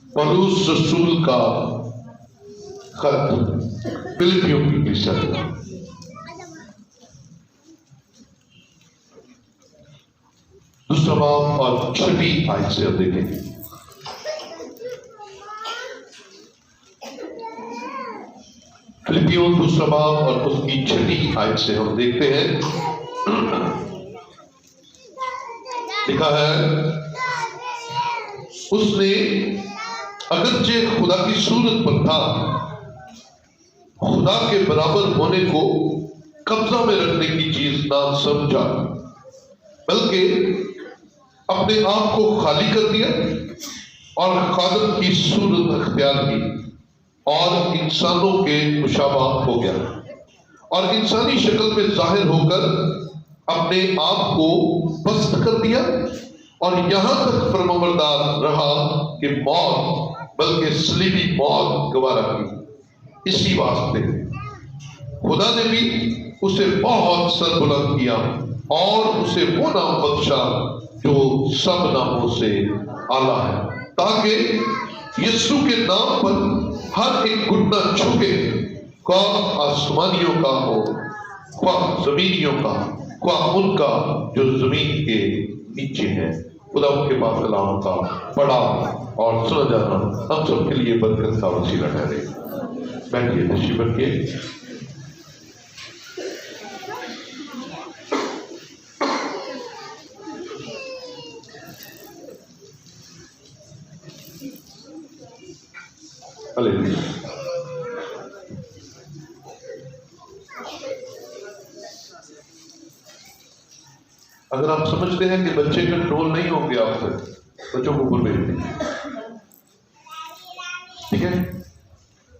पौलुस रसूल का खत फिलिपियों की कलीसिया को, दूसरा बाब और 6वीं आयत से हम देखेंगे। फिलिपियों दूसरा बाब और उसकी 6वीं आयत से हम देखते हैं, लिखा है, उसने अगरचे खुदा की सूरत पर था, खुदा के बराबर होने को कब्जा में रखने की चीज ना समझा, बल्कि अपने आप को खाली कर दिया और खादम की सूरत अख्तियार की और इंसानों के मुशाबा हो गया और इंसानी शक्ल में जाहिर होकर अपने आप को पस्त कर दिया और यहां तक फरमाबरदार रहा कि मौत, बल्कि सलीबी मौत गवारा की। इसी वास्ते खुदा ने भी उसे बहुत सरबुलंद किया और उसे वो नाम बख्शा जो सब नामों से आला है, ताकि यीशु के नाम पर हर एक घुटना झुके, ख्वा आसमानियों का हो, ख्वा जमीनियों का, ख्वा उनका जो जमीन के नीचे है। खुदा उनके पास कलाम का पढ़ा और सुना जाना हम सबके लिए बरकत का वसीला ठहरे। बैठिए, तशरीफ रखिए। अगर आप समझते हैं कि बच्चे कंट्रोल नहीं होंगे आपसे, बच्चों को ऊपर भेज दीजिए, ठीक है।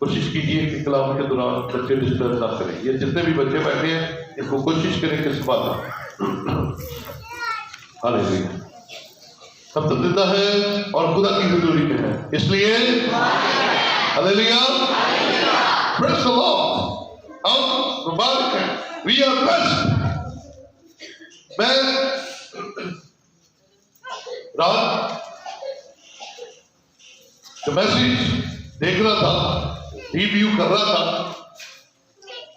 कोशिश कीजिए कि कलाम के दौरान बच्चे डिस्टर्ब ना करें। ये जितने भी बच्चे बैठे हैं इनको कोशिश करें कि संभालना। हालेलुया। हम तो जिंदा है और खुदा की हुजूरी में है, इसलिए हालेलुया, प्रेज़ द लॉर्ड। हम मुबारक हैं, वी आर ब्लेस्ड। मैं रात जो मैसेज देख रहा था, रिव्यू कर रहा था,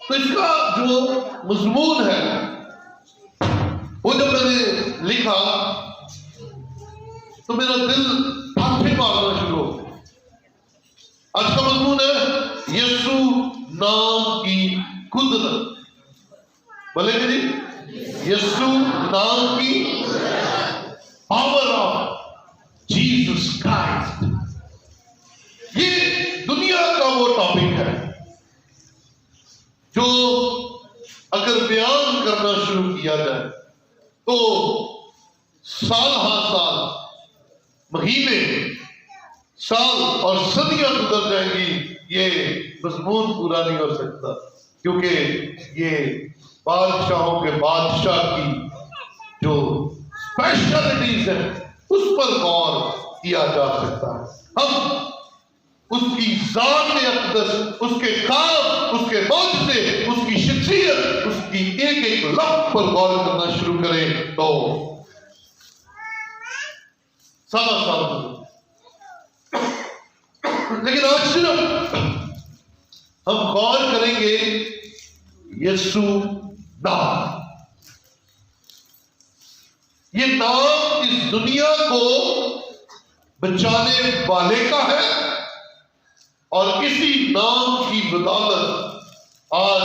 तो इसका जो मजमून है वो जब मैंने लिखा तो मेरा दिल आंखें मारना शुरू हो गया। आज का मजमून है यीशु नाम की कुदरत। बोलेंगे जी, यीशु नाम की पावर ऑफ जीसस क्राइस्ट। ये दुनिया का वो टॉपिक है जो अगर बयान करना शुरू किया जाए तो साल हर साल, महीने, साल और सदियां गुजर जाएंगी, ये मजमून पूरा नहीं हो सकता, क्योंकि ये बादशाहों के बादशाह की जो स्पेशलिटीज है उस पर गौर किया जा सकता है। हम उसकी ज़ात अक़दस, उसके काम, उसके मौजज़े, उसकी शख्सियत, उसकी एक एक लफ्ज़ पर गौर करना शुरू करें तो सारा साल। लेकिन आज सिर्फ हम गौर करेंगे यीशु नाम। ये नाम इस दुनिया को बचाने वाले का है और इसी नाम की बदौलत आज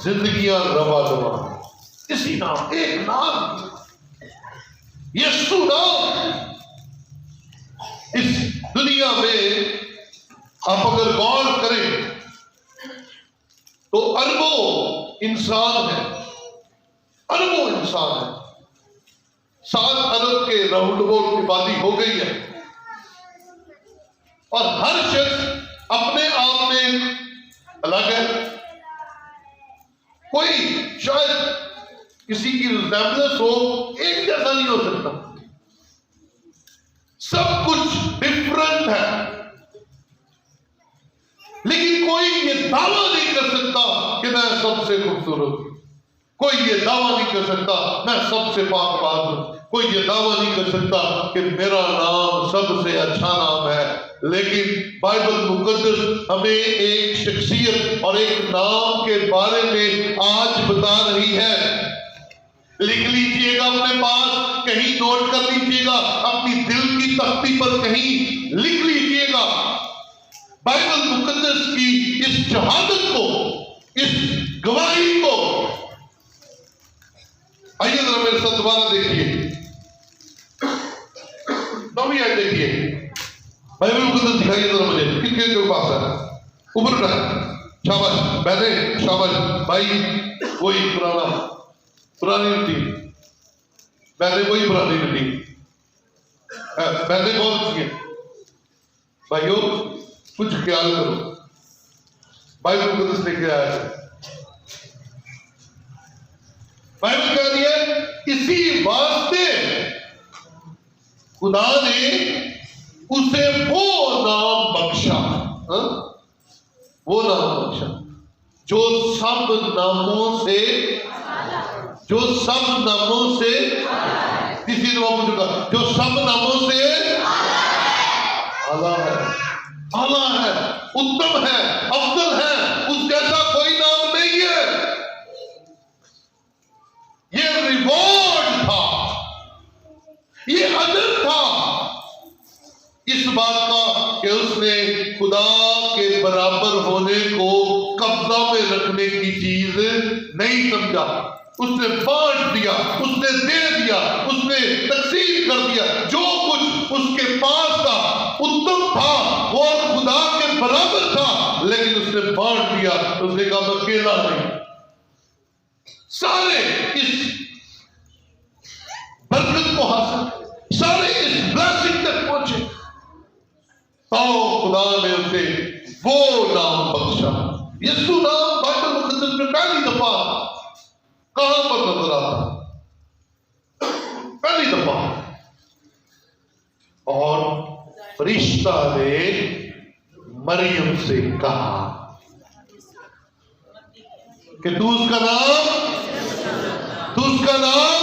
जिंदगियां रवा दवा। इसी नाम, एक नाम, यीशु नाम। इस दुनिया में आप अगर गौर करें तो अरबों इंसान है, अरबों इंसान है। 7 अरब के राउंड अबाउट आबादी हो गई है और हर शख्स अपने आप में अलग है। कोई शायद किसी की रिजेम्बलेंस हो, एक जैसा नहीं हो सकता, सब कुछ डिफरेंट है। लेकिन कोई ये दावा नहीं कर सकता कि मैं सबसे खूबसूरत हूं, कोई ये दावा नहीं कर सकता मैं सबसे पाकबाज हूं, कोई ये दावा नहीं कर सकता कि मेरा नाम सबसे अच्छा नाम है, लेकिन बाइबल मुकद्दस हमें एक शख्सियत और एक नाम के बारे में आज बता रही है। लिख लीजिएगा अपने पास, कहीं नोट कर लीजिएगा, अपनी दिल की तख्ती पर कहीं लिख लीजिएगा। बाइबल मुकद्दस की इस शहादत को, इस गवाही को, आइए जरा मेरे साथ दोबारा देखिए, 9वीं आयत देखिए। बाइबल मुकद्दस दिखाइए जरा मुझे, किसके पास है? ऊपर का शाबाश, पहले शाबाश भाई, वही पुरानी नीति, पहले वही पुरानी नीति, पहले बहुत अच्छी है भाइयों, कुछ ख्याल करो। बाइबल मुकद्दस लेके आया है, बाइबल कह रही है इसी वास्ते खुदा ने उसे वो नाम बख्शा, वो नाम बख्शा जो सब नामों से, जो सब नामों से, किसी ने पूछा जो सब नामों से आला है, आला है, उत्तम है, अफजल है, उस जैसा कोई नाम नहीं है। ये रिवॉर्ड था, ये अदर था इस बात का कि उसने खुदा के बराबर होने को कब्जा में रखने की चीज नहीं समझा। उसने बांट दिया, उसने दे दिया, उसने तकसीम कर दिया। जो कुछ उसके पास था उत्तम था, वो खुदा के बराबर था, लेकिन उसने बांट दिया। उसने कहा मैं अकेला नहीं, सारे इस बरकत को हासिल, सारे इस ब्लेसिंग तक पहुंचे, तो खुदा ने उसे वो नाम बख्शा। यीशु नाम बाइबल मुकद्दस में पहली दफा कहां पर नजर आता? पहली दफा। और फरिश्ता ने मरियम से कहा कि तू उसका नाम, तू उसका नाम,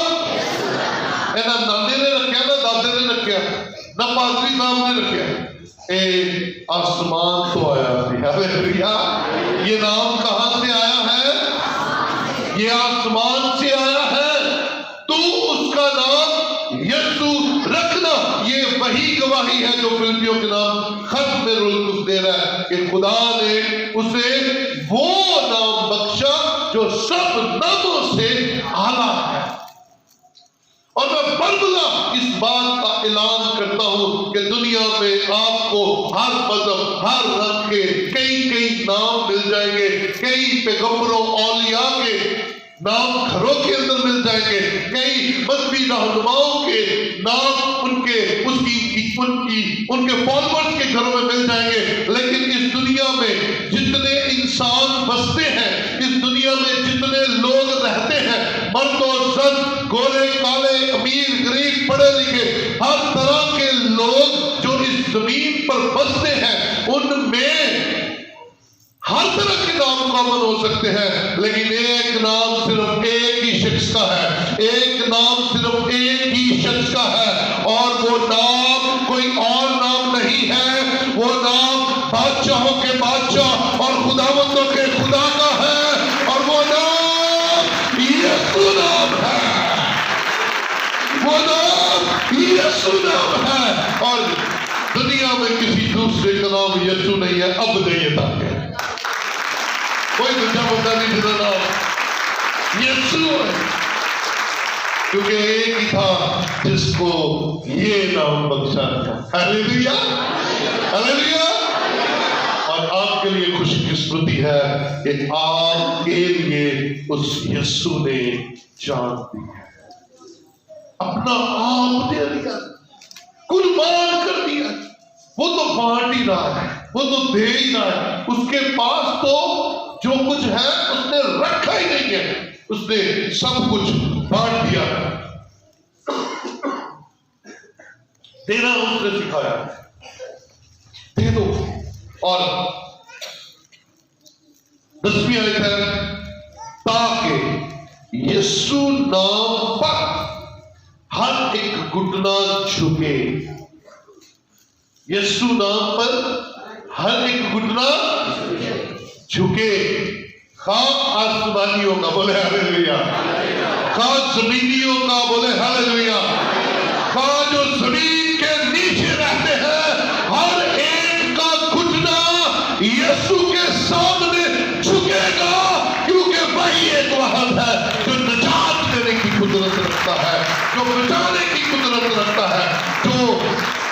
ना नाने ने रखा, ना दादे ने रखा, ना पादरी साहब ने रखा, आसमान तो आया थी। हालेलुया। ये नाम कहां से आया है? ये आसमान से आया है। तू उसका नाम यीशु रखना। ये वही गवाही है जो फिलिपियों के नाम खत में रूल दे रहा है कि खुदा ने उसे वो नाम बख्शा जो सब नामों से आला है। और मैं बरबला इस बात का ऐलान करता हूं कि दुनिया में आपको हर मजहब, हर रंग के कई कई नाम मिल जाएंगे, कई पैगंबरों औलिया के नाम घरों के अंदर मिल जाएंगे, कई मजहबी रहनुमाओं के नाम उनके फॉलोअर्स के घरों में मिल जाएंगे। लेकिन इस दुनिया में जितने इंसान बसते हैं, इस दुनिया में जितने लोग रहते हैं, मर्द और जन, गोरे काले, अमीर गरीब, पढ़े लिखे, हर तरह के लोग जो इस जमीन पर बसते हैं, उनमें हर तरह के नाम कॉमन हो सकते हैं, लेकिन एक नाम सिर्फ एक ही शख्स का है, एक नाम सिर्फ एक ही शख्स का है, और वो नाम कोई और नाम नहीं है। वो नाम बादशाहों के बादशाह और खुदावंदों के खुदा का है, और वो नाम यीशु नाम है। वो नाम यीशु नाम है, और दुनिया में किसी दूसरे का नाम यीशु नहीं है। अब नहीं था कोई दूसरा बंदा नहीं जिसका नाम यीशु है, क्योंकि एक ही था जिसको ये नाम बख्शा था। Hallelujah, hallelujah. और आपके लिए खुशकिस्मती है कि आपके लिए उस यीशु ने जान दी है, अपना आप दे दिया, कुर्बान कर दिया। वो तो बांट ही रहा है, वो तो दे ही रहा है। उसके पास तो जो कुछ है उसने रखा ही नहीं है, उसने सब कुछ बांट दिया। देना उसने सिखाया, दे दो। और 10वीं आयत है, ताकि यीशु नाम पर हर एक घुटना झुके। यीशु नाम पर हर एक घुटना झुके, खा आसमानियों का, बोले हालेलुया, खा जमीनियों का, बोले हालेलुया, खा जो जमीन के नीचे रहते हैं, हर एक का घुटना यीशु के सामने झुकेगा, क्योंकि वही एक वाहन है जो निजात देने की कुदरत रखता है, जो बचाने की कुदरत रखता है, जो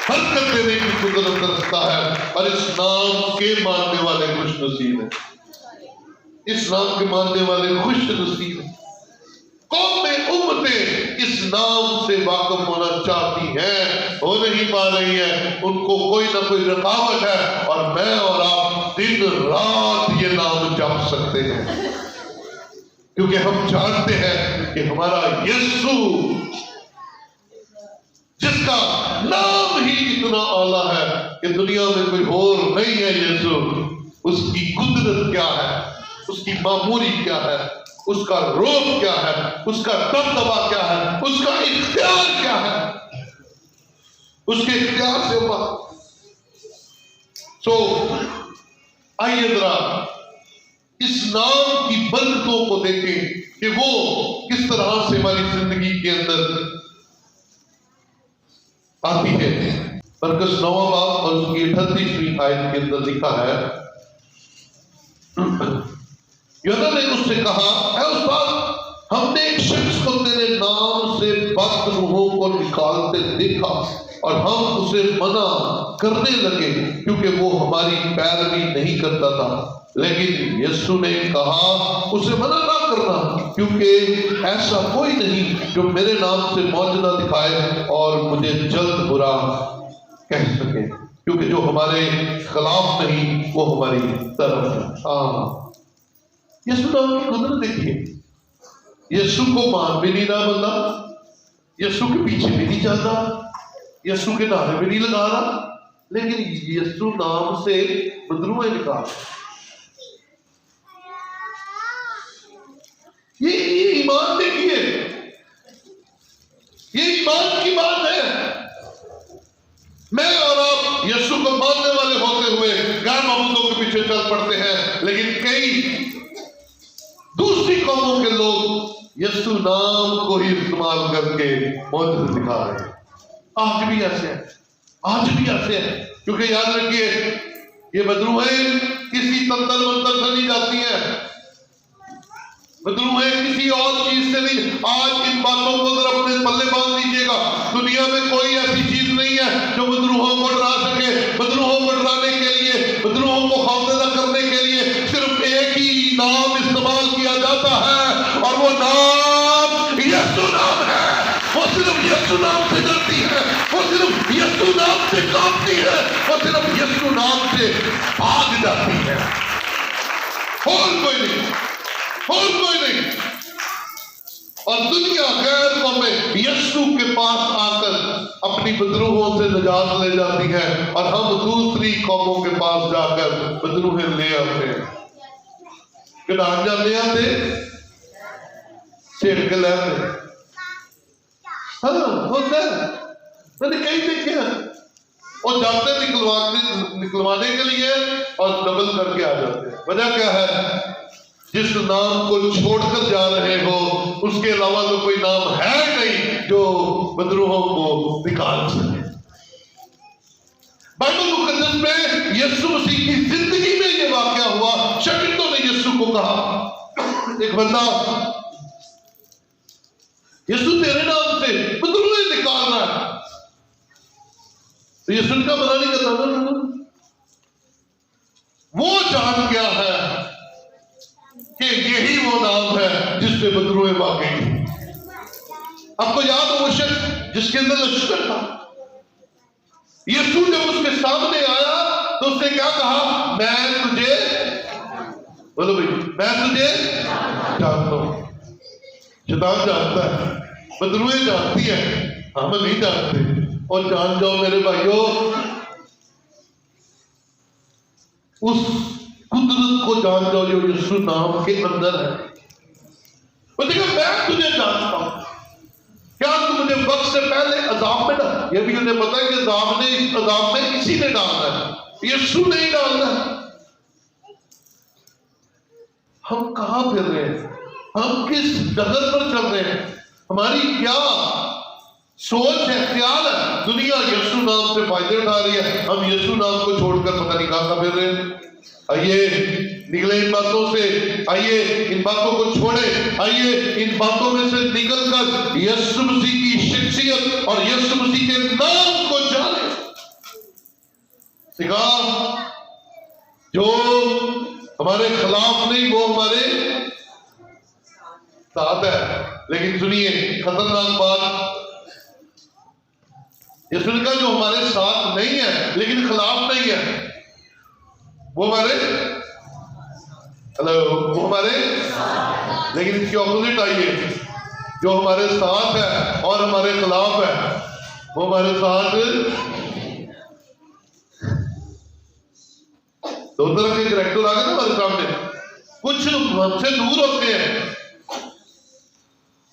हरकत देने की कुदरत रखता है। और इस नाम के मानने वाले खुश नसीब है, इस नाम के मानने वाले खुश नसीब है। कौमें उम्मतें इस नाम से वाकिफ होना चाहती हैं, हो नहीं पा रही है, उनको कोई ना कोई रुकावट है, और मैं और आप दिन रात ये नाम जप सकते हैं, क्योंकि हम जानते हैं कि हमारा यीशु, जिसका नाम ही इतना आला है कि दुनिया में कोई और नहीं है यीशु, उसकी कुदरत क्या है, उसकी मामूरी क्या है, उसका रोब क्या है, उसका दबदबा क्या है, उसका इख्तियार क्या है, उसके इख्तियार से आइए जरा इस नाम की बरकतों को देखें कि वो किस तरह से हमारी जिंदगी के अंदर आती है। मरकस 9वां बाब और उसकी 38वीं आयत के अंदर लिखा है, यूहन्ना ने उससे कहा, है उस्ताद, हमने एक शख्स को तेरे नाम से बद रूहों को निकालते देखा और हम उसे मना करने लगे क्योंकि वो हमारी पैरवी नहीं करता था। लेकिन यीशु ने कहा, उसे मना ना करना, क्योंकि ऐसा कोई नहीं जो मेरे नाम से मौजूदा दिखाए और मुझे जल्द बुरा कह सके, क्योंकि जो हमारे खिलाफ नहीं वो हमारी तरफ है। यीशु नाम की कुदरत देखिए, यीशु को मान भी नहीं रहा बंदा, यीशु के पीछे भी नहीं चलता, यीशु के नारे भी नहीं लगा रहा, लेकिन यीशु नाम से बदरुएं निकाल। ये ईमान देखिए, ये ईमान की बात है। मैं और आप यीशु को मानने वाले होते हुए गैर माबूदों के पीछे चल पड़ते हैं, लेकिन कई दूसरी कौमों के लोग यीशु नाम को ही इस्तेमाल करके मौजूद दिखा रहे हैं। आज भी ऐसे हैं, आज भी ऐसे हैं, क्योंकि याद रखिए ये बदरूहें किसी तंत्र मंत्र से नहीं जाती हैं, बदरूहें किसी और चीज से नहीं। आज इन बातों को अगर अपने पल्ले बांध लीजिएगा, दुनिया में कोई ऐसी चीज नहीं है जो बदरूहों को डरा सके। बदरूहों को डराने के लिए, बदरूहों को खौफजदा करने के लिए सिर्फ एक ही नाम इस्तेमाल किया जाता है, और वो नाम यीशु नाम है। वो सिर्फ यीशु नाम से डरती है, वो सिर्फ यीशु नाम से कांपती है, वो सिर्फ यीशु नाम से भाग जाती है, और कोई नहीं, और कोई नहीं। और दुनिया गैर कौमें यीशु के पास आकर अपनी बदरूहों से निजात ले जाती है, और हम दूसरी कौमों के पास जाकर बदरूहें ले आते हैं। किडांजा ले आते, छेड़ के ले आते। हाँ होता है, मैंने कई देखे हैं, और जाते निकलवाने के लिए और डबल करके आ जाते हैं। वजह क्या है? जिस नाम को छोड़कर जा रहे हो उसके अलावा तो कोई नाम है नहीं जो बदरूहों को निकाल सके। बाइबल मुकद्दस में यीशु मसीह की जिंदगी में यह वाकया हुआ। शागिर्दों ने यीशु को कहा, एक बंदा यीशु तेरे नाम से बदरूहें निकाल रहा है, तो यीशु का मना नहीं करता। वो जान गया है कि यही वो नाम है जिससे बदरूहें भाग गई। आपको याद हो वो शख्स जिसके अंदर लश्कर था, यीशु जब उसके सामने आया तो उसने क्या कहा? मैं तुझे, बोलो भाई, मैं तुझे जानता हूं। शैतान जानता है, बदरूहें जानती है, हम नहीं जानते। और जान जाओ मेरे भाइयों, उस कुदरत को जान जाओ जो यीशु नाम के अंदर है। वो देखो मैं तुझे जानता हूं, क्या तुम मुझे वक्त से पहले अजाब में डाल? ये भी उन्हें पता है कि अजाब में इसी ने डालना है, यीशु नहीं डालना है। हम कहां फिर रहे हैं? हम किस डगर पर चल रहे हैं? हमारी क्या सोच है, ख्याल है? दुनिया यीशु नाम से फायदे उठा रही है, हम यीशु नाम को छोड़कर पता नहीं कहां फिर रहे हैं। आइए निकले इन बातों से, आइए इन बातों को छोड़े, आइए इन बातों में से निकलकर यीशु मसीह की शख्सियत और यीशु मसीह के नाम को जाने। सिखा जो हमारे खिलाफ नहीं, वो हमारे साथ है। लेकिन सुनिए खतरनाक बात, यीशु ने कहा जो हमारे साथ नहीं है लेकिन खिलाफ नहीं है, वो हमारे वो हमारे, लेकिन इसकी ऑपोजिट आइए, जो हमारे साथ है और हमारे खिलाफ है, वो हमारे साथ दो तरह के कैरेक्टर आ गए ना हमारे सामने। कुछ हमसे दूर होते हैं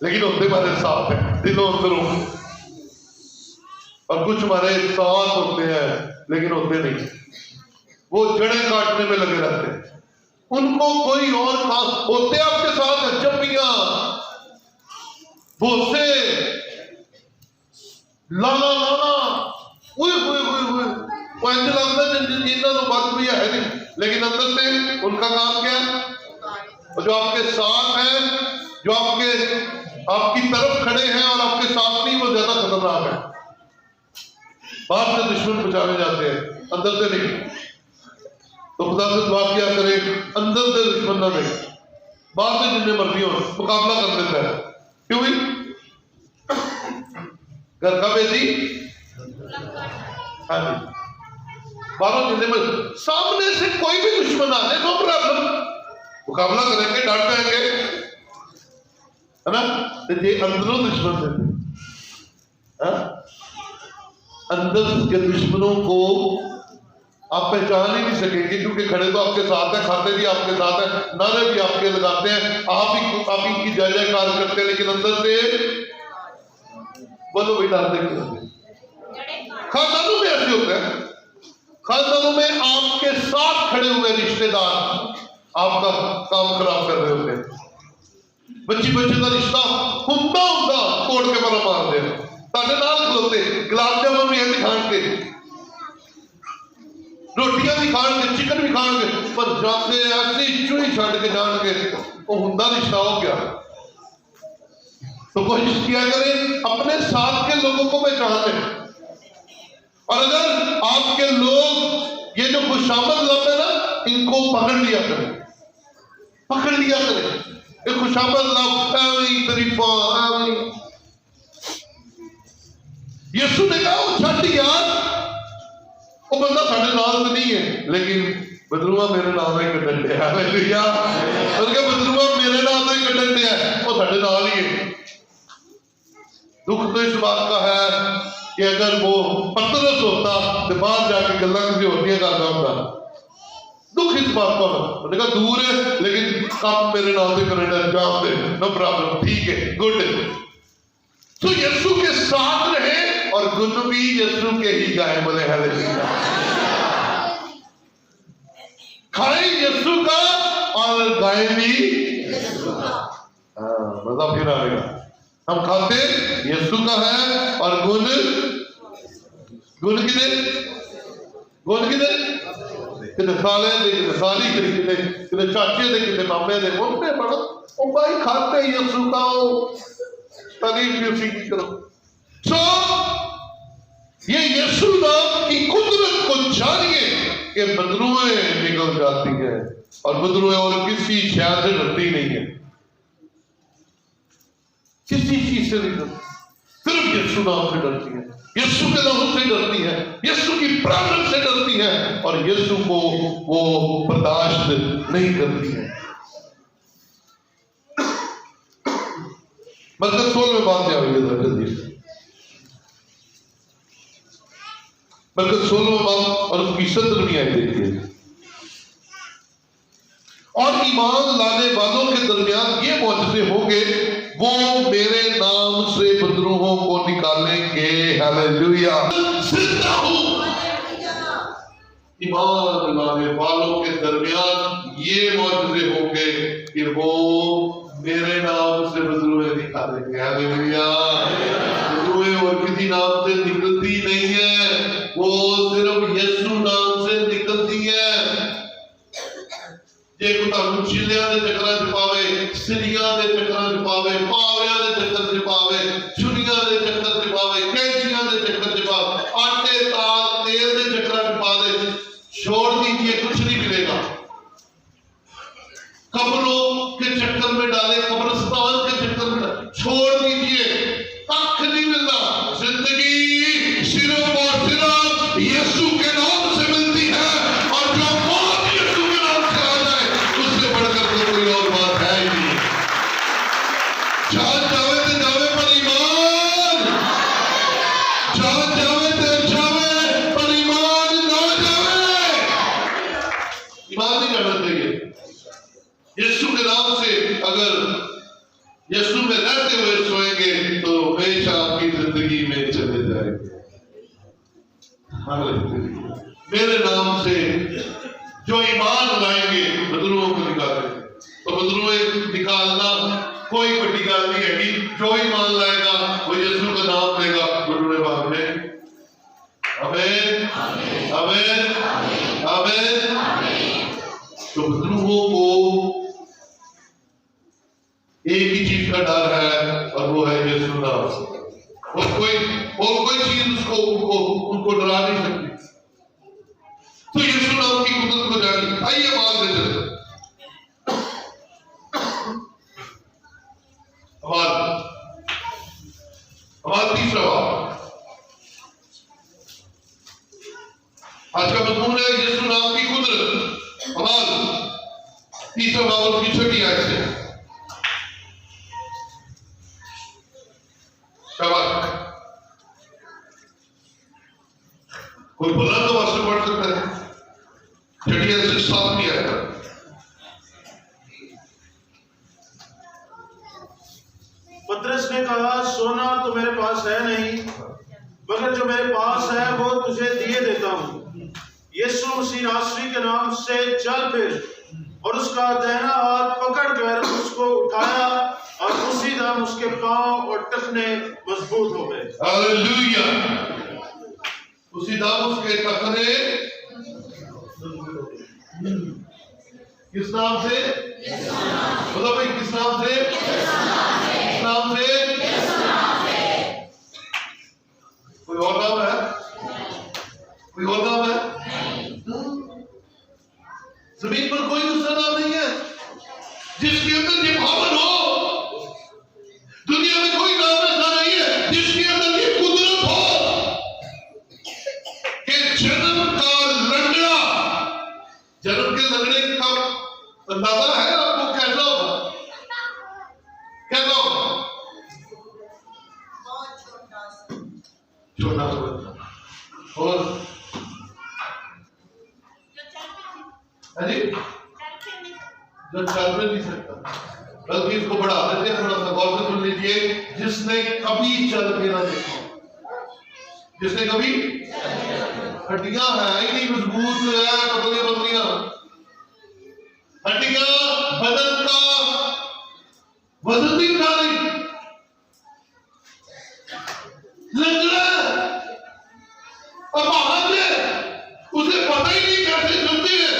लेकिन होते हमारे साथ है दिलों अंदरों, और कुछ हमारे साथ होते हैं लेकिन होते नहीं, वो जड़ें काटने में लगे रहते हैं। उनको कोई और खास होते आपके साथ है, चप्पियां, भोसे, लाना लाना, उए उए उए उए, वो ऐसे लगता है जिन्ना तो बात भी है नहीं, लेकिन अंदर से उनका काम क्या है? और जो आपके साथ है, जो आपकी तरफ खड़े हैं और आपके साथ नहीं, वो ज्यादा खतरनाक है। बाहर से दुश्मन बचाने जाते हैं, अंदर से नहीं। तो खुदा से दुआ किया करे अंदर से दुश्मन ना दे, बाहर से जितने मर्जी हो मुकाबला कर देता है। क्यों भी घर का बेटी, हाँ जी, बाहरों जितने में सामने से कोई भी दुश्मन आ जाए नो प्रॉब्लम, मुकाबला करेंगे, डांट देंगे, है ना। तो ये अंदरों दुश्मन है, अंदर के दुश्मनों को आप पहचान ही नहीं सकेंगे, क्योंकि खड़े तो आपके साथ है, खाते भी आपके साथ है, नारे भी आपके लगाते हैं, आप इनकी जय जयकार करते हैं, लेकिन अंदर से बोलो भी डालते हैं। खानदानों में ऐसे होते हैं, खानदानों में आपके साथ खड़े हुए रिश्तेदार आपका काम खराब कर रहे होते हैं। बच्ची बच्चे का रिश्ता हुंदा तोड़ के बड़ा मार दे, ताकि नाल खलोते गुलाब जामुन भी ऐसे खाएंगे, रोटियां भी खाएंगे, चिकन भी खाएंगे, पर जाते ऐसी चूही छड़ के जाएंगे, वो हुंदा रिश्ता हो गया। तो कोशिश किया करें अपने साथ के लोगों को पहचाने, और अगर आपके लोग ये जो खुशामद लफ्ज़ है ना, इनको पकड़ लिया करें, पकड़ लिया करें। ये खुशामद लफ्ज़ तरीफा, यीशु ने कहा वो छठ यार, वो बंदा साढ़े नाल तो नहीं है, लेकिन बदलुआ मेरे नाम ही कटन दिया, हालेलुया, बदलुआ मेरे नाम ही कटन दिया, वो साढ़े नाल ही है। दुख तो इस बात का है कि अगर वो पतरस होता तो बाहर जाके गल्ला किसी होती करता होता। दुख इस बात का उन्होंने कहा दूर है लेकिन काम मेरे नाम से करने अंजाम दे, नो प्रॉब्लम, ठीक है, गुड। तो यीशु के साथ रहे और गुण भी यीशु के ही गाए, बोले हालेलुया। खाए यीशु का और गाए भी यीशु का। मतलब फिर आएगा, हम खाते यीशु का है और गुण कितने कितने साले दे, कितने साली दे, कितने चाचे दे, कितने मामे दे, बोलते बड़ा ओ भाई खाते यीशु का, तारीफ भी उसी की करो। सो ये यीशु नाम की कुदरत को जानिए कि बदरुएं निकल जाती है, और बदरुएं और किसी शय से डरती नहीं है, किसी चीज से नहीं डरती, सिर्फ यीशु नाम से डरती है, यीशु के नाम से डरती है, यीशु की प्रार्थना से डरती है, और यीशु को वो बर्दाश्त नहीं करती है। मतलब 16 में बात क्या हुई है जल्दी से, बल्कि 16 बात और उसकी 17वीं आयत देखिए। और ईमान लाने वालों के दरमियान ये मौजूदे होंगे, वो मेरे नाम से बदरूहों को निकालेंगे। हालेलुया। जिंदा हूं। ईमान लाने वालों के दरमियान ये मौजूदे होंगे कि वो मेरे नाम से बदरूहें निकालेंगे। हालेलुया। बदरूहें और किसी नाम से निकलती नहीं है, वो सिर्फ यीशु नाम से निकलती है। जे कोई चिल्लियां दे चक्करां च पावे, सिरियां दे चक्करां च पावे, पावियां दे चक्कर च पावे, छुरियां दे चक्कर च पावे, कैंचियां दे चक्कर च पावे, आटे ताल तेल दे चक्करां च पा दे, छोड़ दीजिए, कुछ नहीं मिलेगा। कब्रों के चक्कर में डाले, कब्रिस्तान के चक्कर में डाले, छोड़ दीजिए, कख नहीं मिलता। जिंदगी सिर्फ और सिर्फ यीशु के नाम से मिलती है, और जो मौत यीशु के नाम से आ जाए उससे बढ़कर तो कोई और बात है ही नहीं। जान जावे तो जावे पर ईमान, जान जावे तो जावे पर ईमान ना जावे। ईमान नहीं जाना चाहिए। यीशु के नाम से अगर यीशु में रहते हुए सोएंगे तो हमेशा आपकी जिंदगी में चले जाएंगे। मेरे नाम से जो ईमान लाएंगे बदरूहों को निकालेंगे। तो बदरूहें निकालना कोई बड़ी बात नहीं है कि जो ईमान लाएगा वो यीशु का नाम लेगा, बदरूहें भागने। आमीन आमीन आमीन। तो बदरूहों को एक ही चीज का डर है, और वो है यीशु नाम। और कोई चीज उनको डरा नहीं सकती। तो यीशु नाम की कुदरत को जानी। आइए बात में चलते। हमारा तीसरा बात आज का मजमून है यीशु नाम की कुदरत। हमारा तीसरा बात उसकी छठी आयत से। कोई बुलंद आवाज से पढ़ सकता है? छठी आयत से 7वीं आयत। पतरस ने कहा, सोना तो मेरे पास है नहीं, मगर जो मेरे पास है वो तुझे दिए देता हूँ। यीशु मसीह नासरी के नाम से चल फिर। और उसका दाहिना हाथ पकड़कर उसको उठाया, और उसी दम उसके पांव और टखने मजबूत हो गए। हालेलुया। उसी दम उसके टखने किस नाम से? बोलो भाई, किस नाम से? किस नाम से? कोई और नाम है? कोई और नाम है? जमीन पर कोई दूसरा नाम नहीं है जिसके अंदर ये पावर हो। दुनिया में कोई नाम ऐसा नहीं है जिसके अंदर ये कुदरत हो कि जन्म का लंगड़ा, जन्म के लंगड़े का अंदाजा है आपको कैसा होगा? कैसा होगा? छोटा सा। और अरे जो चल नहीं सकता, बल्कि इसको बढ़ा देते हैं। थोड़ा सा गौर से सुन लीजिए। जिसने कभी चल के ना देखा, जिसने कभी, हड्डियां है ही नहीं, मजबूत है, पतली पतलियां हड्डियां, बदन का वजन भी उठा नहीं, लंगड़ा और बाहर उसे पता ही नहीं कैसे चलती है।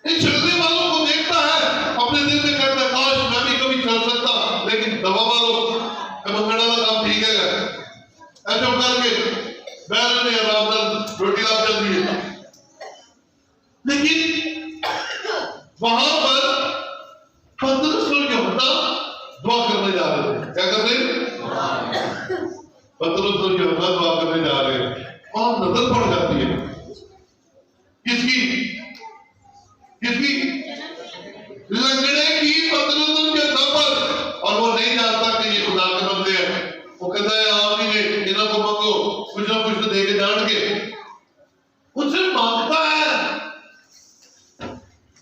इन चलने वालों को देखता है, अपने दिल में कहता है काश मैं भी कभी चल सकता, लेकिन दवा वालों मंगड़ा का काम ठीक है, ऐसा करके बैल ने आराम से रोटी लाभ चल दी है। लेकिन वहां पर पतरस और यूहन्ना दुआ करने जा रहे थे। क्या कर रहे? पतरस और यूहन्ना दुआ करने जा रहे हैं, और नजर पड़ जाती है किसकी? किसकी? लंगड़े की, पतरस और यूहन्ना पर। और वो नहीं जानता कि ये खुदा के बंदे हैं। वो कहता है आप ही ने इन्हों को मांगो, कुछ ना कुछ तो दे के जान के उनसे मांगता है।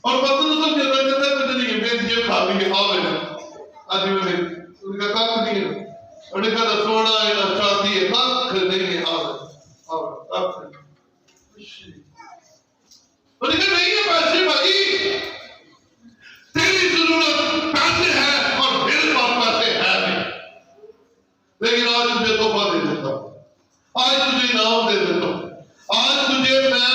और पतरस और यूहन्ना कहता है कुछ नहीं, मेरी जेब खाली है, आओ आज में उनका कख नहीं है, उनका ना सोना है ना चांदी है, कख नहीं है। उनका नहीं है पैसे भाई, तेरी जरूरत पैसे है और मेरे पास पैसे है नहीं, लेकिन आज तुझे तोहफा दे देता हूं, आज तुझे इनाम दे देता हूं, आज तुझे मैं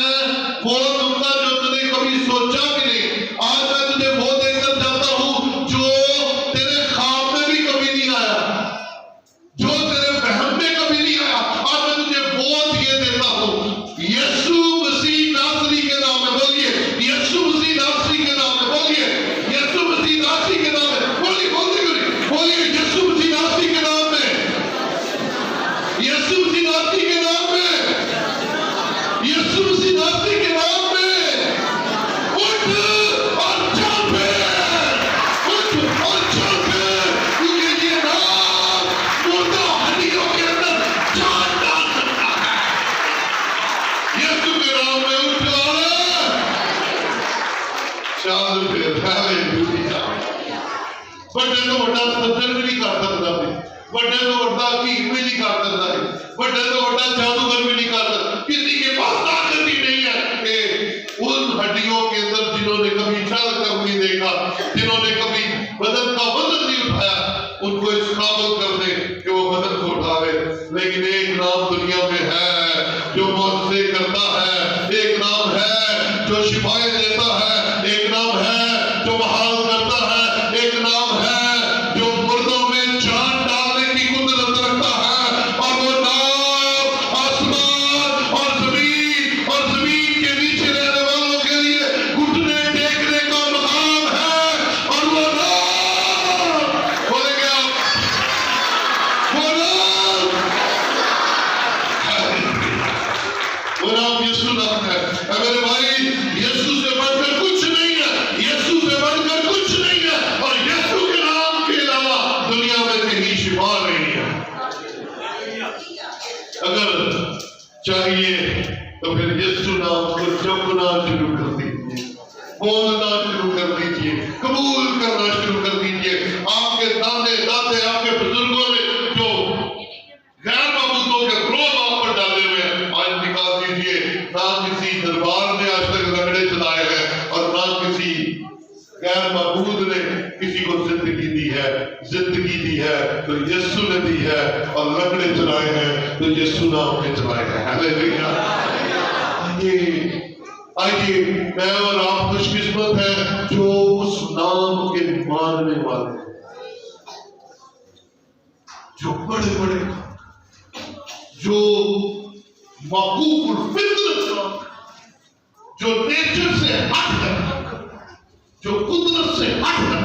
वो दूंगा जो तूने कभी सोचा भी नहीं। आज मैं तुझे वो देकर जाता हूं जो तेरे ख्वाब में भी कभी नहीं आया, जो तेरे वहम में कभी नहीं आया। आज मैं तुझे वो दिए देता हूं, यीशु मसीह नासरी के नाम में। बोलिए यीशु मसीह नासरी के नाम में, बोलिए यीशु मसीह नासरी के नाम में, बोलिए बोलिए यीशु मसीह नासरी के नाम में, यीशु मसीह नासरी के नाम में, यीशु मसीह नासरी के नाम में। उठ और चल फिर, उठ और चल फिर, क्योंकि ये नाम मुर्दा हड्डियों के अंदर जान डाल सकता है। यीशु के नाम में उठ और चल फिर। हालेलुया। बड़े तो बड़ा सज्जन भी नहीं कर सकता, बड़े तो बड़ा हकीम भी नहीं कर सकता, बड़े तो बड़ा जादूगर भी नहीं कर सकता। किसी के पास ताकत ही नहीं है कि उन हड्डियों के अंदर जिन्होंने कभी चल कर नहीं देखा, जिन्होंने कभी बदन का वजन नहीं उठाया, उनको इस काबिल कर दे कि वो बदन को उठावे। लेकिन एक नाम दुनिया में है जो मुआवजे करता है, एक नाम है जो शिफाएं देता है, एक नाम है जो बहाल करता है, एक नाम है जो मुर्दों में जान डालने की कुदरत रखता है। और वो नाम आसमान और जमीन के नीचे रहने वालों के लिए घुटने टेकने का मकाम है। और वो नाम बोलेंगे आप, वो नाम यीशु नाम है। मेरे भाई, यीशु से बढ़कर कुछ नहीं है, यीशु से बढ़कर कुछ नहीं है, और यीशु के नाम के अलावा दुनिया में कहीं शिफा नहीं है। अगर चाहिए तो फिर यीशु नाम को जपना शुरू कर दीजिए, बोलना शुरू कर दीजिए, कबूल करना शुरू कर दीजिए। आपके दादे दादे, आपके बुजुर्गों ने जो गैर मबूदों के रोब आप पर डाले हुए हैं, आज निकाल दीजिए। ना किसी दरबार ने आज तक लंगड़े चलाए हैं, और ना किसी गैर मबूद ने किसी को जिंदगी दी है। जिंदगी दी है तो यीशु ने दी है, और लंगड़े चलाए हैं तो यीशु नाम ने चलाए हैं। हालेलुया। आइए, मैं और आप खुशकिस्मत है जो उस नाम के मानने वाले हैं, जो बड़े बड़े, जो माकूल फितरत, जो नेचर से हट कर, जो कुदरत से हट कर,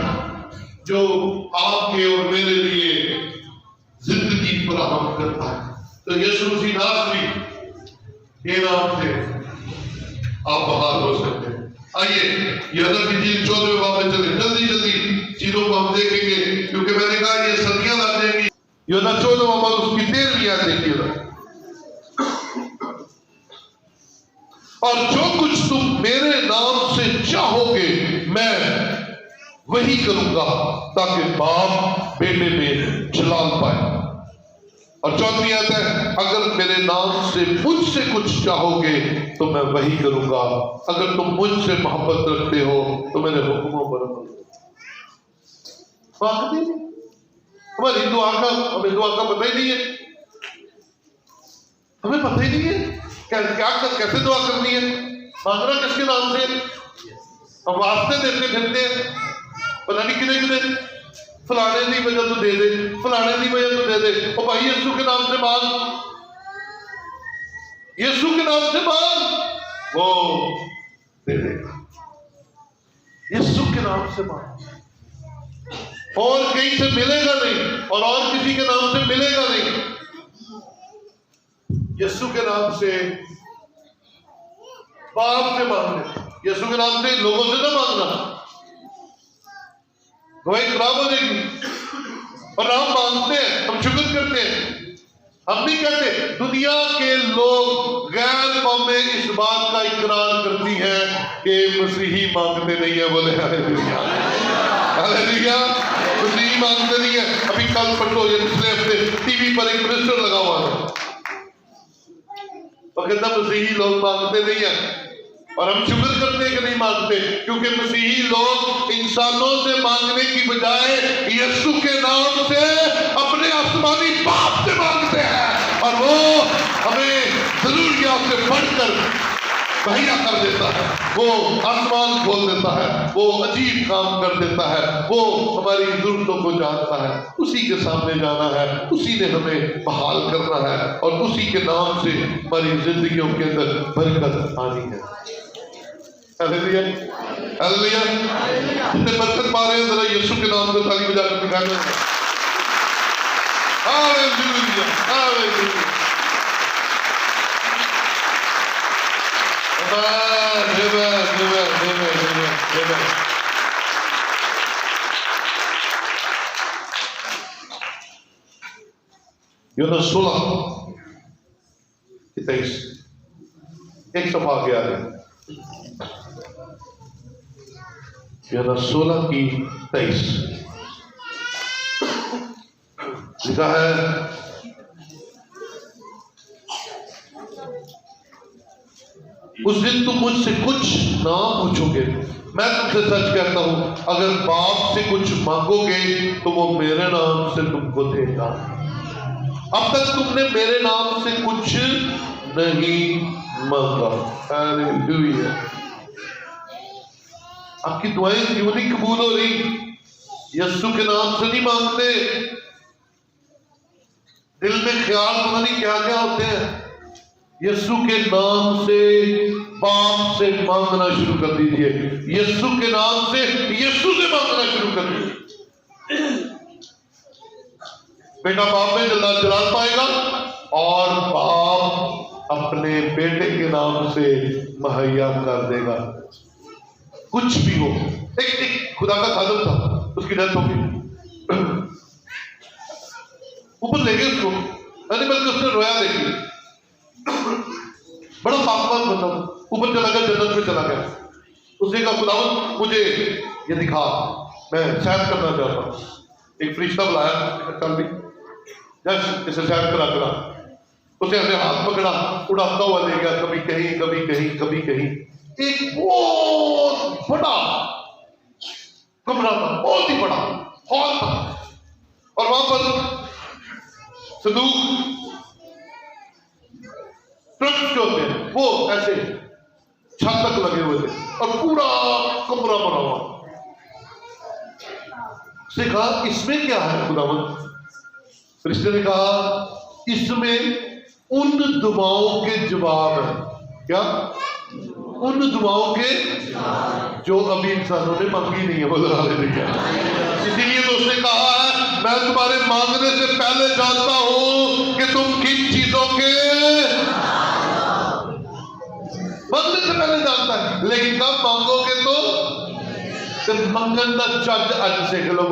जो आपके और मेरे लिए जिंदगी फराहम करता है। तो यीशु मसीह नासरी के नाम से आप बाहर हो सकते हैं। आइए यहूदा की इंजील 14वें बाब में चले, जल्दी जल्दी चीजों को हम देखेंगे, क्योंकि मैंने कहा ये सदियां लग जाएंगी। यहूदा 14वां बाब उसकी 13वीं आयत देखिएगा। और जो कुछ तुम मेरे नाम से चाहोगे मैं वही करूंगा, ताकि बाप बेटे में जलाल पाए। और 14वीं आयत है, अगर मेरे नाम से मुझसे कुछ चाहोगे तो मैं वही करूंगा, अगर तुम मुझसे मोहब्बत रखते हो तो मेरे हुक्मों पर अमल करो। हमारी दुआ का, हमें दुआ का पता ही नहीं है, हमें पता ही नहीं है क्या कैसे दुआ करनी है, मांगना किसके नाम से। हम वास्ते देते फिरते हैं, पता नहीं कितने कितने, फलाने की वजह तो दे दे, फलाने की वजह तो दे दे। ओ भाई यीशु के नाम से मांग, यीशु के नाम से मांग, वो दे देगा। यीशु के नाम से मांग, और कहीं से मिलेगा नहीं, और किसी के नाम से मिलेगा नहीं। यीशु के नाम से बाप से मांगने, यीशु के नाम से लोगों से ना मांगना, गवाही खराब हो जाएगी। और हम मांगते हैं, हम शुक्र करते हैं, हम नहीं कहते। दुनिया के लोग गैर कौमें इस बात का इकरार करती हैं कि मसीही मांगते नहीं है। बोले हालेलुया, हालेलुया। मसीही मांगते नहीं है। अभी कल परसों या पिछले हफ्ते टीवी पर एक मिनिस्टर लगा हुआ था, वो कहता मसीही लोग मांगते नहीं है। और हम शुक्र करते हैं कि नहीं मांगते, क्योंकि मसीही लोग इंसानों से मांगने की बजाय यीशु के नाम से अपने आसमानी बाप से मांगते हैं, और वो हमें जरूरियात से बढ़कर मुहैया कर देता है। वो आसमान खोल देता है, वो अजीब काम कर देता है, वो हमारी जरूरतों को जानता है। उसी के सामने जाना है, उसी ने हमें बहाल करना है, और उसी के नाम से हमारी जिंदगियों के अंदर बरकत आनी है। Hallelujah, hallelujah. जितने बरकत पा रहे हैं जरा यीशु के नाम से ताली बजाकर दिखाना है। Hallelujah, hallelujah. यूहन्ना 16:23 एक सफा आगे आ गया। यूहन्ना 16:23 लिखा है, उस दिन तुम मुझसे कुछ ना पूछोगे, मैं तुमसे सच कहता हूं, अगर बाप से कुछ मांगोगे तो वो मेरे नाम से तुमको देगा। अब तक तुमने मेरे नाम से कुछ नहीं मांगा। हालेलुया। आपकी दुआएं क्यों नहीं कबूल हो रही? यीशु के नाम से नहीं मांगते। दिल में ख्याल पता नहीं क्या क्या होते हैं। यीशु के नाम से बाप से मांगना शुरू कर दीजिए। यीशु के नाम से यीशु से मांगना शुरू कर दीजिए। बेटा बाप में जलाल पाएगा, और बाप अपने बेटे के नाम से मुहैया कर देगा। कुछ भी हो। एक खुदा का खादम था, उसकी डेथ हो गई, ऊपर ले गए उसको, बल्कि उसने रोया देखी, बड़ा पापमान बंदा, ऊपर चला गया, जन्नत में चला गया। उसने कहा खुदावंद मुझे ये दिखा, मैं सैर करना चाहता हूँ। एक फरिश्ता बुलाया, चल भी जस्ट इसे सैर करा। उसे ऐसे हाथ पकड़ा, उड़ाता हुआ ले गया, कभी कहीं कभी कहीं कभी कहीं। एक बहुत बड़ा कमरा था, बहुत ही बड़ा हॉल था, और वहां पर संदूक ट्रक्स जो होते हैं वो ऐसे छत तक लगे हुए थे, और पूरा कमरा भरा हुआ। उसने कहा इसमें क्या है खुदावंद? फरिश्ते ने कहा इसमें उन दुआओं के जवाब है। क्या? उन दुआओं के जो अभी इंसानों ने मांगी नहीं है। बोलो हालेलुया। इसीलिए तो उसने कहा है, मैं तुम्हारे मांगने से पहले जानता हूं कि तुम किन चीजों के मांगने से पहले जानता है, लेकिन कब मांगोगे तो मंगन का चज अज सीख लो,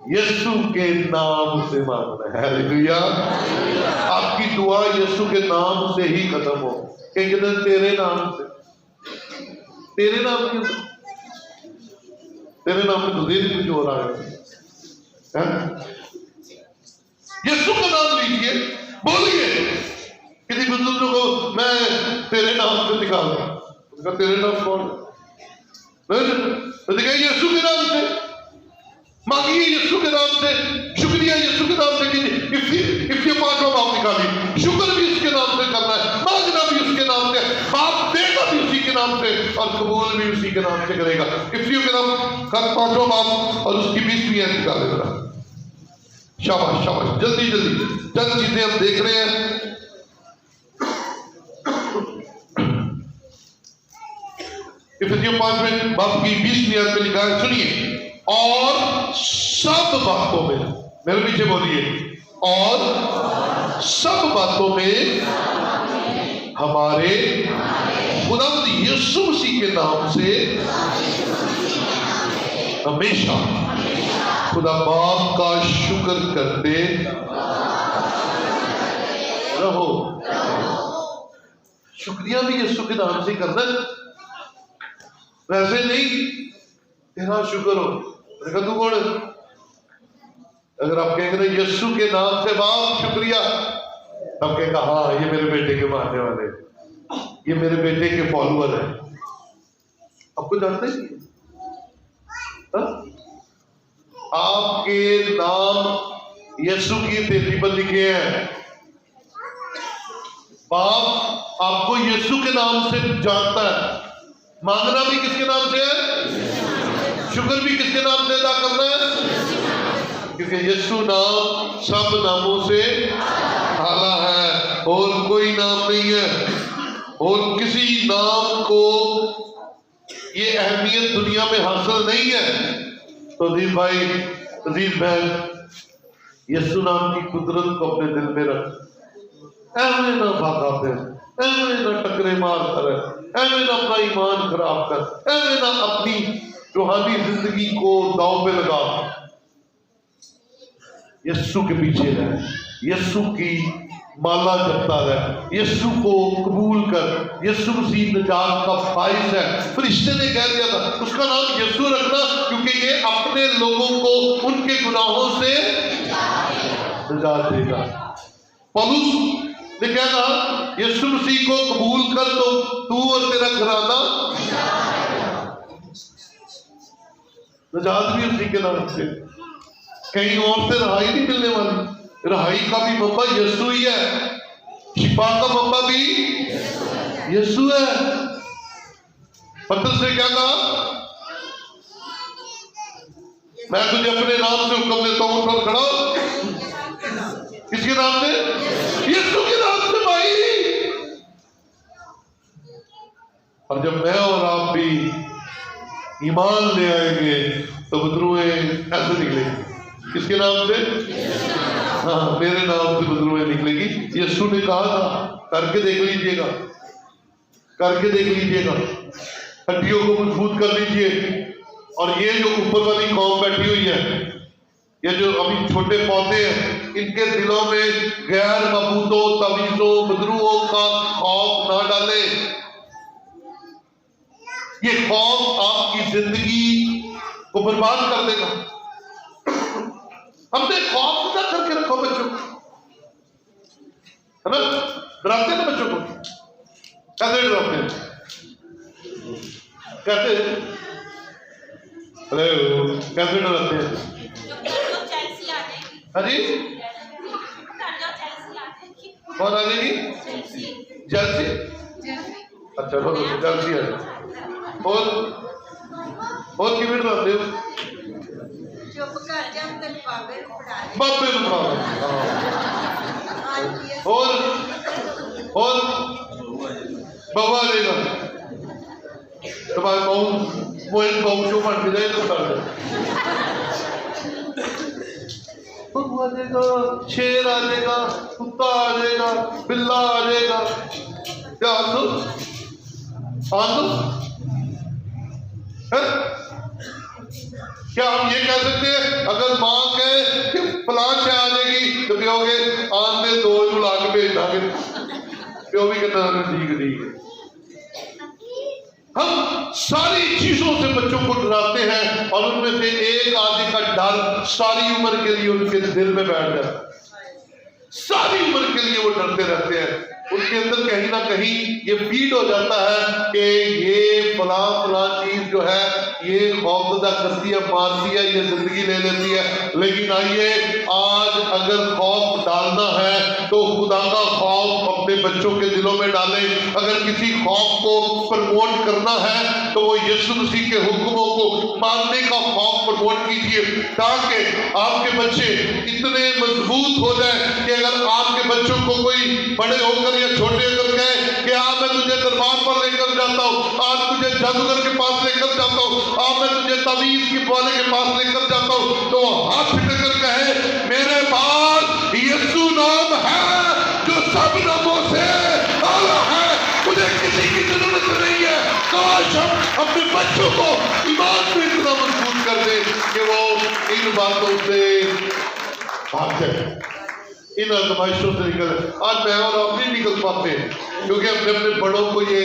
यीशु के नाम से मांगना है। हालेलुया। आपकी दुआ यीशु के नाम से ही खत्म हो। एक दिन तेरे नाम से, तेरे नाम क्यों? तेरे नाम में तो देर कुछ हो रहा है। यीशु का नाम लीजिए, बोलिए। किसी बुजुर्ग को मैं तेरे नाम से निकाल दूं, तेरे नाम कौन? यीशु के नाम से मांगिए, यीशु के नाम से, शुक्रिया यीशु के नाम से कीजिए। इफ ये पांचों बाप निकालिए, शुक्र भी उसके नाम से करना है, मांगना भी उसके नाम से, बाप देगा भी उसी के नाम से, और कबूल भी उसी के नाम से करेगा। इफ यू के नाम कर पांचों बाप और उसकी 20 निकाले जरा। शाबाश शाबाश, जल्दी जल्दी चंद चीजें हम देख रहे हैं। इफिसियों 5 बाप की 20 में लिखा है, सुनिए। और सब बातों में, मेरे पीछे बोलिए, और सब बातों में हमारे खुदावंद यीशु मसीह के नाम से हमेशा खुदा बाप का शुक्र करते रहो। शुक्रिया भी यीशु के नाम से करना, वैसे नहीं तेरा शुक्र हो। देखा तू कौन? अगर आप कहेंगे ना यीशु के नाम से बाप शुक्रिया, तब कहेगा हाँ ये मेरे बेटे के मानने वाले, ये मेरे बेटे के फॉलोअर है। आपको जानते ही आपके नाम यीशु की तेजी पर लिखे हैं। बाप आपको यीशु के नाम से जानता है। मांगना भी किसके नाम से है, शुक्र भी किसके नाम से अदा करना है, क्योंकि यीशु नाम सब नामों से आला है और कोई नाम नहीं है। और किसी नाम को ये अहमियत दुनिया में हासिल नहीं है। तो अजीज भाई, अजीज बहन, यीशु नाम की कुदरत को अपने दिल में रख। ऐसे ना भागा फिर, ऐसे ना टकरे मार कर, ऐसे ना अपना ईमान खराब कर, ऐसे ना अपनी रूहानी जिंदगी को दांव पे लगा। यीशु के पीछे रह, यीशु की माला जपता रहे, यीशु को कबूल कर। यीशु मसीह निजात का फाइज है। फरिश्ते ने कह दिया था उसका नाम यीशु रखना, क्योंकि ये अपने लोगों को उनके गुनाहों से निजात देगा। पौलुस ने क्या कहा, यीशु मसीह को कबूल कर तो तू और तेरा घराना निजात भी उसी के नाम से। कहीं और से रहाई नहीं मिलने वाली। रहाई का भी मब्बा यीशु ही है, शिफा का मब्बा भी यीशु है। पतरस ने क्या कहा, मैं तुझे अपने नाम से हुक्म देता हूं, उठ खड़ा हो। किसके नाम से? यीशु के नाम से भाई। और जब मैं और आप भी ईमान ले आएंगे तो बदरुएं ऐसे निकलेंगी। किसके नाम से? हाँ, मेरे नाम से बदरुएं निकलेगी। यीशु ने कहा था करके देख लीजिएगा, करके देख लीजिएगा, हड्डियों को मजबूत कर लीजिए। और ये जो ऊपर वाली कौम बैठी हुई है, ये जो अभी छोटे पौधे हैं, इनके दिलों में गैर मबूतों, तवीजों, बदरुओं का खौफ ना डाले। ये खौफ आपकी जिंदगी को बर्बाद कर देगा। हमने खौफ ना करके रखो बच्चों को, है ना? डराते हैं ना बच्चों को, कैसे डराते हैं? कैसे? हेलो, कैसे डराते हैं? हाँ जी, कौन आ जाएगी? जल्दी। अच्छा बोलो, जल्दी आ जाए। और किਵੇਂ डराते हो? बाबे और बाबा लेगा तुम्हारे मोहित बहु जो बन के जाए तो कर दे। शेर आ जाएगा, कुत्ता आ जाएगा, बिल्ला आ जाएगा। क्या क्या हम ये कह सकते हैं अगर मां कहे कि फलां से आ जाएगी तो कहोगे आन में दो बुला के भेज देंगे, प्यो भी कहना ठीक ठीक है। हम सारी चीजों से बच्चों को डराते हैं और उनमें से एक आदमी का डर सारी उम्र के लिए उनके दिल में बैठ जाता है। सारी उम्र के लिए वो डरते रहते हैं। उनके अंदर कहीं ना कहीं ये फीड हो जाता है कि ये फलां चीज जो है ये खौफजदा करती है, मारती है, ये जिंदगी ले लेती है। लेकिन आइए, आज अगर खौफ डालना है तो खुदा का खौफ अपने बच्चों के दिलों में डालें। अगर किसी खौफ को प्रमोट करना है तो वो यीशु मसीह के हुक्मों को मानने का खौफ प्रमोट कीजिए, ताकि आपके बच्चे इतने मजबूत हो जाए कि अगर आपके बच्चों को कोई बड़े होकर या छोटे होकर कहे कि आज मैं तुझे दरबार पर लेकर जाता हूँ, आज तुझे जादूगर के पास लेकर जाता हूँ, आज मैं तुझे तावीज की वाले के पास लेकर जाता हूँ, तो हाथ फिटकर कहे मेरे पास यीशु नाम है जो सब नामों से आला है, मुझे किसी की जरूरत नहीं है। काश हम अपने बच्चों को ईमान में इतना मजबूत कर दे कि वो इन बातों से भाग जाए, इन आजमाइशों से निकल। आज मैं और आप नहीं निकल पाते क्योंकि हमने अपने बड़ों को ये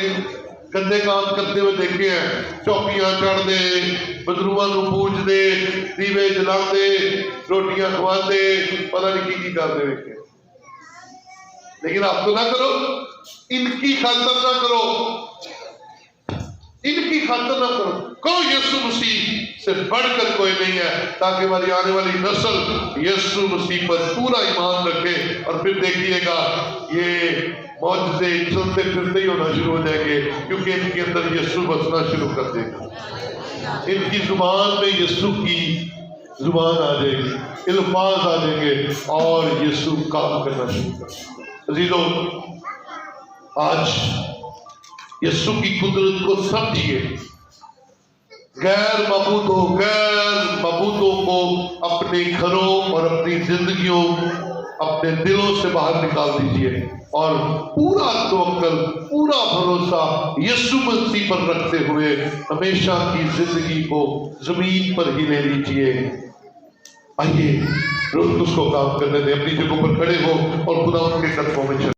गंदे काम करते हुए देखे हैं, चौकियां चढ़ते, बदरूआं नूं पूजते, दीवे जलाते, रोटियां खवाते, पता नहीं की करते देखे। लेकिन आप तो ना करो, इनकी खातर ना करो, इनकी खातर ना करो। कहो यीशु मसीह से बढ़कर कोई नहीं है, ताकि हमारी आने वाली नस्ल यीशु मसीह पर पूरा ईमान रखे। और फिर देखिएगा ये मौजूदे चलते फिरते ही होना शुरू हो जाएंगे, क्योंकि इनके अंदर यीशु बसना शुरू कर देगा। इनकी जुबान में यीशु की जुबान आ जाएगी, इल्फाज आ जाएंगे और यीशु काम करना शुरू कर देगा। अजीजों, आज यीशु की कुदरत को समझिए। गैर मबूदों को अपने घरों और अपनी जिंदगियों, अपने दिलों से बाहर निकाल दीजिए और पूरा तवक्कल, पूरा भरोसा यीशु मसीह पर रखते हुए हमेशा की जिंदगी को जमीन पर ही ले लीजिए। आइए रोज उसको काम करने दें, अपनी जगहों पर खड़े हो और खुदा उनके कदमों में चले।